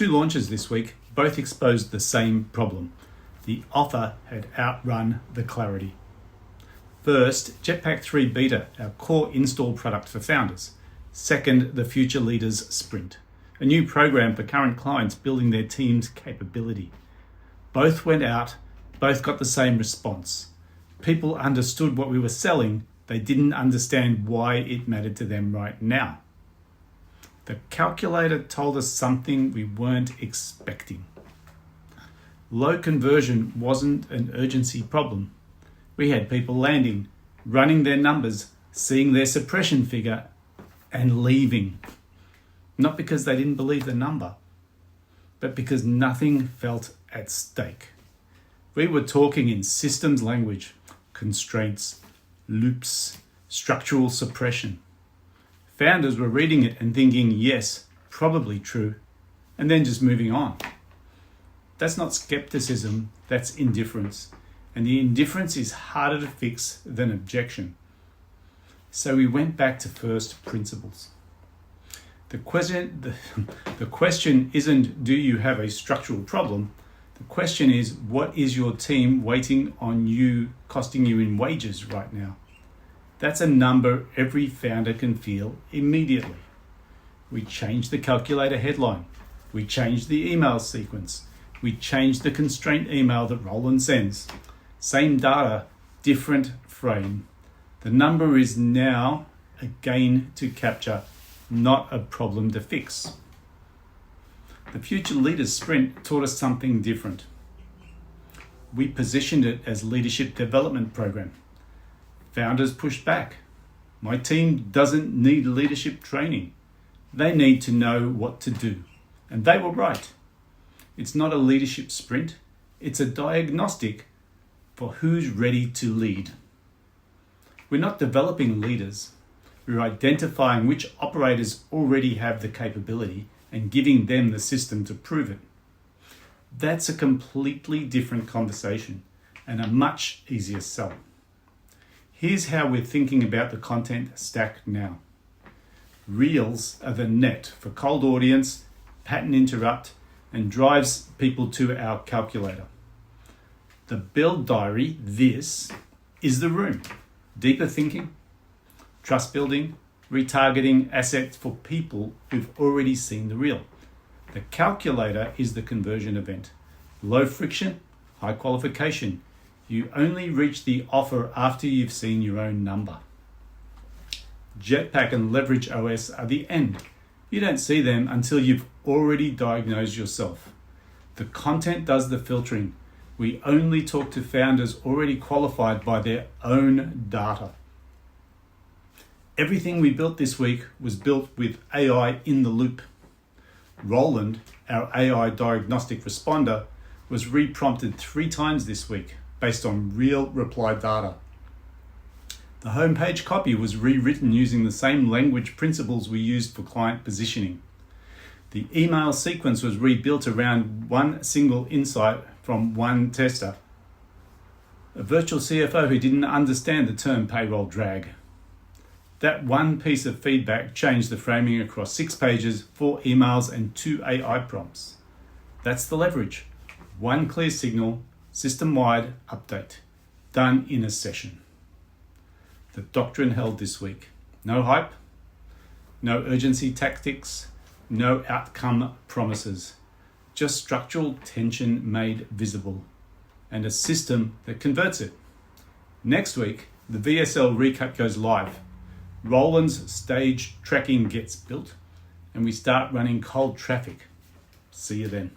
Two launches this week both exposed the same problem. The offer had outrun the clarity. First, Jetpack 3 Beta, our core install product for founders. Second, the Future Leaders Sprint, a new program for current clients building their team's capability. Both went out, both got the same response. People understood what we were selling, they didn't understand why it mattered to them right now. The calculator told us something we weren't expecting. Low conversion wasn't an urgency problem. We had people landing, running their numbers, seeing their suppression figure, and leaving. Not because they didn't believe the number, but because nothing felt at stake. We were talking in systems language, constraints, loops, structural suppression. Founders were reading it and thinking, yes, probably true, and then just moving on. That's not skepticism, that's indifference. And the indifference is harder to fix than objection. So we went back to first principles. The question isn't, do you have a structural problem? The question is, what is your team waiting on you, costing you in wages right now? That's a number every founder can feel immediately. We changed the calculator headline. We changed the email sequence. We changed the constraint email that Roland sends. Same data, different frame. The number is now a gain to capture, not a problem to fix. The Future Leaders Sprint taught us something different. We positioned it as leadership development program. Founders pushed back. My team doesn't need leadership training. They need to know what to do. And they were right. It's not a leadership sprint. It's a diagnostic for who's ready to lead. We're not developing leaders. We're identifying which operators already have the capability and giving them the system to prove it. That's a completely different conversation and a much easier sell. Here's how we're thinking about the content stack now. Reels are the net for cold audience, pattern interrupt, and drives people to our calculator. The build diary, this, is the room. Deeper thinking, trust building, retargeting assets for people who've already seen the reel. The calculator is the conversion event. Low friction, high qualification. You only reach the offer after you've seen your own number. Jetpack and Leverage OS are the end. You don't see them until you've already diagnosed yourself. The content does the filtering. We only talk to founders already qualified by their own data. Everything we built this week was built with AI in the loop. Roland, our AI diagnostic responder, was reprompted 3 times this week based on real reply data. The homepage copy was rewritten using the same language principles we used for client positioning. The email sequence was rebuilt around one single insight from one tester, a virtual CFO who didn't understand the term payroll drag. That one piece of feedback changed the framing across 6 pages, 4 emails, and 2 AI prompts. That's the leverage. One clear signal, system-wide update, done in a session. The doctrine held this week. No hype, no urgency tactics, no outcome promises. Just structural tension made visible, and a system that converts it. Next week, the VSL recut goes live. Roland's stage tracking gets built, and we start running cold traffic. See you then.